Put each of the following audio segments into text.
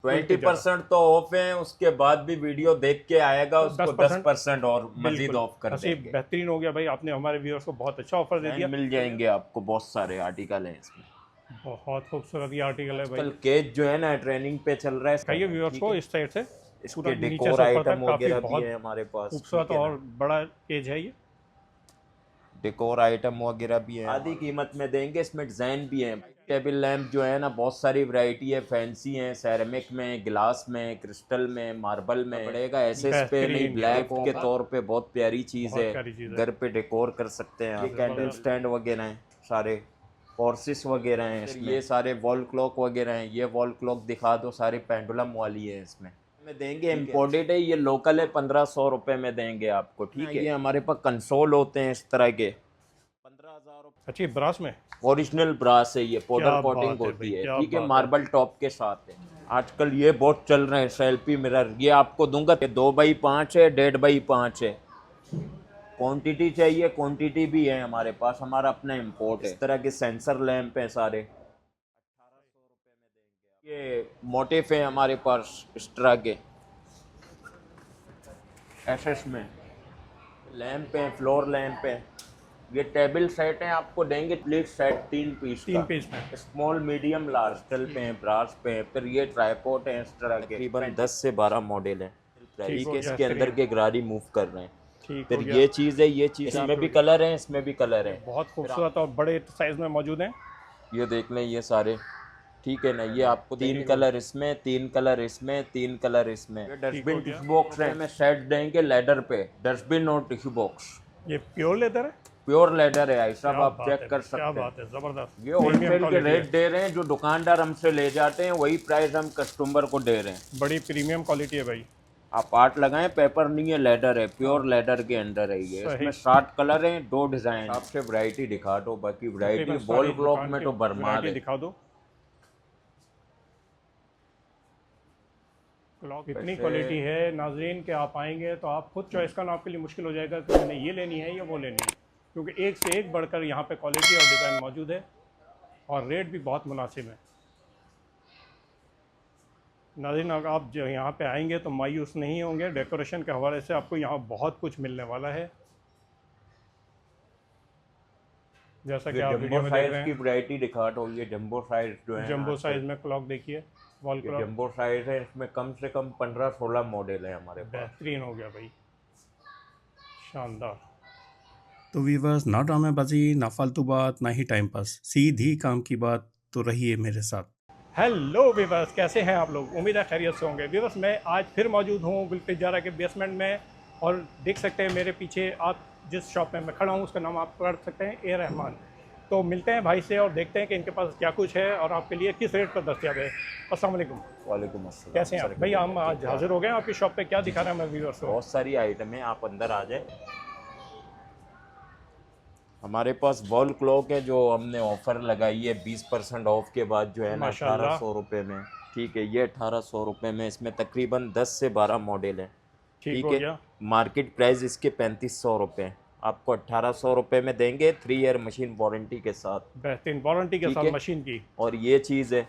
20% तो ऑफ है, उसके बाद भी वीडियो देख के आएगा उसको 10% और मजीद ऑफ कर देंगे। बेहतरीन हो गया भाई, आपने हमारे व्यूअर्स को बहुत अच्छा ऑफर दे दिया। मिल जाएंगे आपको, बहुत सारे आर्टिकल हैं इसमें, बहुत खूबसूरत ये आर्टिकल है भाई। कल केज जो है ना ट्रेनिंग पे चल रहा है, कहिए व्यूअर्स को इस साइड से इसके डेकोर आइटम वगैरह भी है हमारे पास, खूबसूरत और बड़ा केज है ये, डेकोर आइटम वगैरह भी है, आधी कीमत में देंगे। इसमें डिज़ाइन भी है। टेबल लैंप जो है ना बहुत सारी वैरायटी है, फैंसी है, सेरेमिक में, ग्लास में, क्रिस्टल में, मार्बल में पड़ेगा, ऐसे इस पे नहीं, ब्लैक के तौर पे बहुत प्यारी चीज़ है, घर पे डेकोर कर सकते हैं आप। कैंडल स्टैंड वगैरह हैं सारे, कोर्सेस वगैरह हैं, ये सारे वॉल क्लॉक वगैरह हैं। ये वॉल क्लॉक दिखा दो, सारी पेंडुलम वाली है इसमें में देंगे। इम्पोर्टेड है, ये लोकल है, 1500 रुपये में देंगे आपको, ठीक है। ये हमारे पास कंसोल होते हैं इस तरह के, 15,000। अच्छी ब्रास में, ओरिजिनल ब्रास है, ये पाउडर कोटिंग होती है, ठीक है, मार्बल टॉप के साथ है। आजकल ये बहुत चल रहे हैं सेल्फी मिरर, ये आपको दूंगा 2x5 है, 1.5x5 है। क्वांटिटी चाहिए, क्वांटिटी भी है हमारे पास, हमारा अपना इंपोर्ट है। इस तरह के सेंसर लैंप हैं सारे, 1800 रुपये में देंगे। ये मोटिफ है हमारे पास इस तरह के, एसएस में लैंप है, फ्लोर लैंप है। ये टेबल सेट है, आपको देंगे प्लेट सेट 3 पीस में, स्मॉल मीडियम लार्ज स्टल पे हैं, ब्रास पे हैं। फिर ये ट्राइपॉड है इस तरह के, तकरीबन 10 से 12 मॉडल हैं, इसके अंदर के गरारी मूव कर रहे हैं। फिर ये चीज़ है, ये चीज़, इसमें भी कलर है, इसमें भी कलर है, बहुत खूबसूरत और बड़े साइज में मौजूद हैं। ये देख लें ये सारे, ठीक है ना। ये आपको 3 कलर इसमें, 3 कलर इसमें, 3 कलर इसमें। डस्टबिन टिश्यू बॉक्स है, में सेट देंगे लेदर पे, डस्टबिन और टिश्यू बॉक्स। ये प्योर लेदर है, प्योर लेदर है, ऐसा आप चेक कर सकते हैं। क्या बात है, जबरदस्त। ये होलसेल के रेट दे रहे हैं, जो दुकानदार हमसे ले जाते हैं वही प्राइस हम कस्टमर को दे रहे हैं। बड़ी प्रीमियम क्वालिटी है भाई। आप आर्ट लगाएं, पेपर नहीं है, लेदर है, प्योर लेदर के अंदर है ये। इसमें 60 कलर हैं, 2 डिजाइन। आपसे वैरायटी दिखा दो, बाकी वैरायटी वॉल क्लॉक में तो भरमार है। दिखा दो क्लॉक, इतनी क्वालिटी है नाजरीन कि आप आएंगे तो आप खुद चॉइस करना आपके लिए मुश्किल हो जाएगा कि मैंने ये लेनी है या वो लेनी है, क्योंकि एक से एक बढ़कर यहाँ पे क्वालिटी और डिज़ाइन मौजूद है और रेट भी बहुत मुनासिब है। नाज़रीन अगर आप जो यहाँ पे आएंगे तो मायूस नहीं होंगे, डेकोरेशन के हवाले से आपको यहाँ बहुत कुछ मिलने वाला है। जैसा कि आप वीडियो में देख रहे हैं, की वैरायटी दिखा दो। ये जंबो साइज जो है, जंबो साइज में क्लॉक देखिए, वॉल क्लॉक जंबो साइज है, इसमें कम से कम 15-16 मॉडल है हमारे पास। बेहतरीन हो गया भाई, शानदार। तो व्यूअर्स, ना ड्रामेबाजी, ना फालतू बात, ना ही टाइम पास, सीधी काम की बात, तो रहिए मेरे साथ। हेलो व्यूअर्स, कैसे हैं आप लोग? उम्मीद है खैरियत से होंगे। व्यूअर्स, मैं आज फिर मौजूद हूँ गुल तिजारा के बेसमेंट में, और देख सकते हैं मेरे पीछे, आप जिस शॉप में मैं खड़ा हूँ उसका नाम आप पढ़ सकते हैं, ए रहमान। तो मिलते हैं भाई से और देखते हैं कि इनके पास क्या कुछ है और आपके लिए किस रेट पर दस्तयाब है। अस्सलाम वालेकुम। वालेकुम अस्सलाम। कैसे हैं आप भाई? हम आज हाजिर हो गए हैं आपकी शॉप पे, क्या दिखा रहे हैं मैं व्यूअर्स को? बहुत सारी आइटम है, आप अंदर आ जाए। हमारे पास वॉल क्लॉक है जो हमने ऑफर लगाई है 20% ऑफ के बाद, जो है ना 1800 रुपये में, ठीक है। ये 1800 रुपये में, इसमें तकरीबन 10 से 12 मॉडल है, ठीक है। मार्केट प्राइस इसके 3500 रुपये, आपको 1800 रुपये में देंगे, 3 ईयर मशीन वारंटी के साथ, बेहतरीन वारंटी के साथ मशीन की। और ये चीज़ है,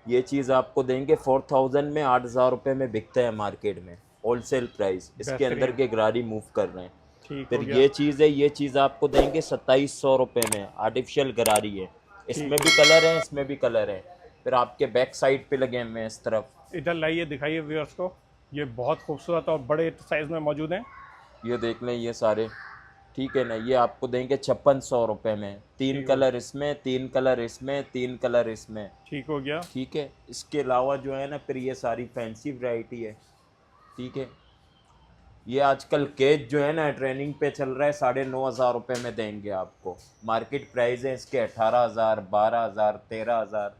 ये चीज़ आपको देंगे 4000 में, 8000 रुपये में बिकता है मार्केट में, होलसेल प्राइस। इसके अंदर के गरारी मूव कर रहे हैं। फिर ये चीज़ है, ये चीज़ आपको देंगे 2700 रुपये में, आर्टिफिशियल गरारी है, इसमें भी कलर है, इसमें भी कलर है। फिर आपके बैक साइड पे लगे हुए हैं इस तरफ, इधर लाइए, दिखाइए व्यूअर्स को। ये बहुत खूबसूरत और बड़े साइज में मौजूद हैं, ये देख लें ये सारे, ठीक है ना। ये आपको देंगे 5600 रुपये में, 3 कलर इसमें, 3 कलर इसमें, 3 कलर इसमें, ठीक हो गया, ठीक है। इसके अलावा जो है ना, फिर ये सारी फैंसी वैरायटी है, ठीक है। ये आजकल केज जो है ना ट्रेनिंग पे चल रहा है, 9500 रुपये में देंगे आपको। मार्केट प्राइस है इसके 18000, 12000, 13000,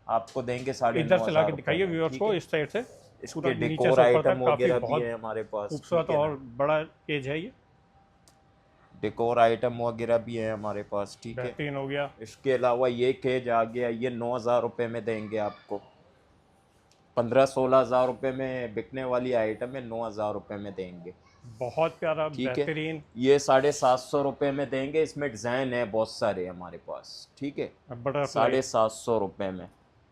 आपको देंगे 9500। इधर से लाके दिखाइए व्यूअर्स को, इस साइड से। इसके डेकोर आइटम वगैरह भी है हमारे पास, खूबसूरत और बड़ा केज है ये, डेकोर आइटम वगैरह भी है हमारे पास, ठीक है। बेहतरीन हो गया। इसके अलावा ये केज आ गया, ये 9000 रुपये में देंगे आपको। 15-16 हज़ार रुपये में बिकने वाली आइटम है, 9000 रुपये में देंगे, बहुत प्यारा, ठीक बेहतरीन। है। ये 750 रुपये में देंगे, इसमें डिज़ाइन है बहुत सारे हमारे पास, ठीक है, 750 रुपये में।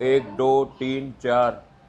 1 2 3 4,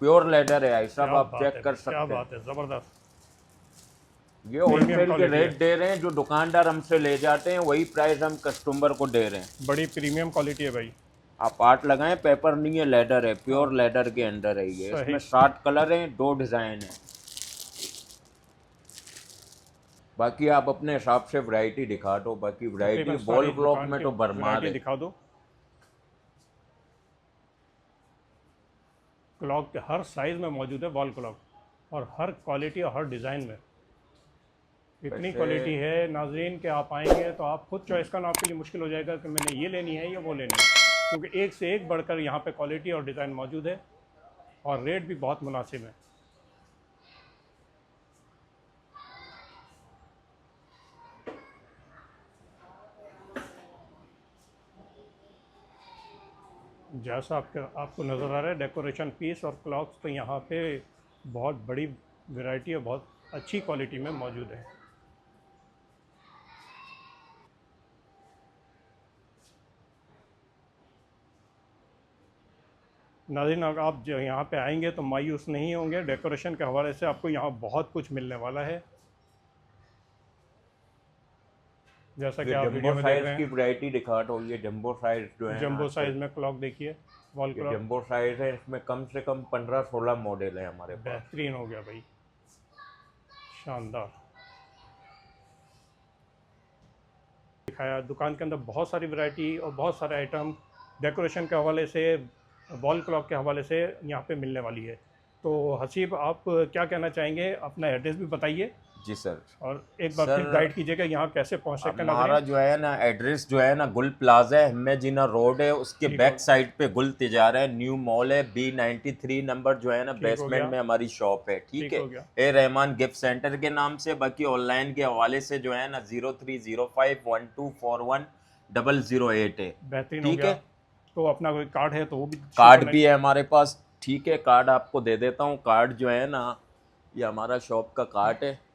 प्योर लेदर है भाई साहब, क्या आप बात चेक है, कर क्या सकते हैं। बात है, ज़बरदस्त। ये होलसेल के quality है। रेट दे रहे हैं, जो दुकानदार हमसे ले जाते हैं वही प्राइस हम कस्टमर को दे रहे हैं। बड़ी प्रीमियम क्वालिटी है भाई। आप आर्ट लगाएं, पेपर नहीं है, लेदर है, प्योर लेदर के अंदर है ये। सही। इसमें 60 कलर हैं, 2 डिज़ाइन है। बाकी आप अपने हिसाब से वैरायटी दिखा दो, बाकी वैरायटी तकरीबन वॉल सारी क्लॉक दुकान में की तो भरमार वैरायटी है। दिखा दो। क्लॉक के हर साइज़ में मौजूद है वॉल क्लॉक, और हर क्वालिटी और हर डिज़ाइन में इतनी वैसे- क्वालिटी है नाज़रीन कि आप आएंगे तो आप खुद चॉइस करना आपके लिए मुश्किल हो जाएगा कि मैंने ये लेनी है या वो लेनी है, क्योंकि एक से एक बढ़कर यहाँ पे क्वालिटी और डिज़ाइन मौजूद है, और रेट भी बहुत मुनासिब है। जैसा आपको नज़र आ रहा है डेकोरेशन पीस और क्लॉक्स, तो यहाँ पे बहुत बड़ी वैरायटी और बहुत अच्छी क्वालिटी में मौजूद है। नाज़रीन, अगर आप जो यहाँ पे आएंगे तो मायूस नहीं होंगे, डेकोरेशन के हवाले से आपको यहाँ बहुत कुछ मिलने वाला है। जैसा कि ये आप जंबो वीडियो में देख साइज रहे की हैं, वैरायटी दिखा दो। ये जंबो साइज जो है जंबो ना, साइज़ में क्लॉक देखिए, वॉल ये क्लॉक जंबो साइज है, इसमें कम से कम 15-16 मॉडल है हमारे पास। बेहतरीन हो गया भाई, शानदार दिखाया। दुकान के अंदर बहुत सारी वैरायटी और बहुत सारे आइटम डेकोरेशन के हवाले से, वॉल क्लॉक के हवाले से यहाँ पे मिलने वाली है। तो हसीब, आप क्या कहना चाहेंगे? अपना एड्रेस भी बताइए जी सर। और एक बार सर, फिर गाइड कीजिएगा यहाँ कैसे पहुँच सकते हैं हमारा नाज़रीन। जो है ना एड्रेस जो है ना, गुल प्लाजा है, जीना रोड है, उसके ठीक बैक हो- साइड पे गुल तिजारा है, न्यू मॉल है, B93 नंबर जो है ना, ठीक हो बेसमेंट गया। में हमारी शॉप है। ठीक ठीक है, हो गया। ए रहमान गिफ्ट सेंटर के नाम से। बाकी ऑनलाइन के हवाले से जो है ना 030512410008 है। बेहतरीन हो ठीक गया। है, तो अपना कोई कार्ड है तो वो भी show कार्ड करना- भी है हमारे पास। ठीक है, कार्ड आपको दे देता हूँ। कार्ड जो है ना, ये हमारा शॉप का कार्ड है,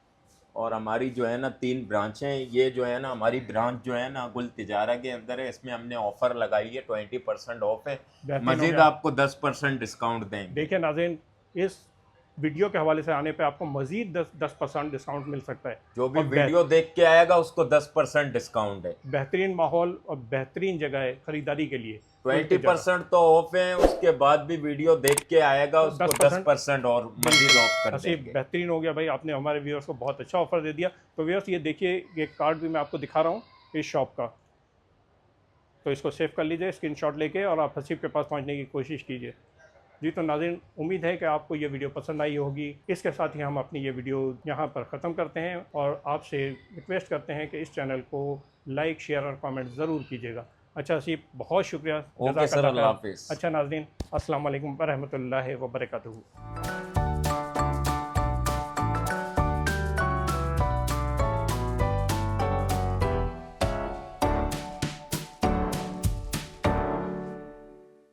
और हमारी जो है ना 3 ब्रांचें हैं। ये जो है ना हमारी ब्रांच जो है ना गुल तिजारा के अंदर है, इसमें हमने ऑफर लगाई है, 20% ऑफ है। बेहतरीन हो मजीद गया। आपको 10% डिस्काउंट देंगे। देखिए नाज़रीन, इस वीडियो के हवाले से आने पे आपको मज़ीद 10% डिस्काउंट मिल सकता है। जो भी और वीडियो देख के आएगा उसको 10% डिस्काउंट है। बेहतरीन माहौल और बेहतरीन जगह है खरीदारी के लिए। 20% तो ऑफ है, उसके बाद भी वीडियो देख के आएगा उसको 10% और मजीद ऑफ कर हसीब, देंगे। बेहतरीन हो गया भाई, आपने हमारे व्यूअर्स को बहुत अच्छा ऑफर दे दिया। तो व्यूअर्स, ये देखिए, ये कार्ड भी मैं आपको दिखा रहा हूँ इस शॉप का, तो इसको सेव कर लीजिए स्क्रीनशॉट लेके, और आप हसीब के पास पहुँचने की कोशिश कीजिए। जी, तो नाज़रीन, उम्मीद है कि आपको ये वीडियो पसंद आई होगी। इसके साथ ही हम अपनी ये वीडियो यहाँ पर ख़त्म करते हैं, और आपसे रिक्वेस्ट करते हैं कि इस चैनल को लाइक, शेयर और कमेंट ज़रूर कीजिएगा। अच्छा हसीब, बहुत शुक्रिया। ओके सर, अल्लाह हाफिज़। अच्छा नाज़रीन, अस्सलाम वालेकुम व रहमतुल्लाहि व बरकातुहू।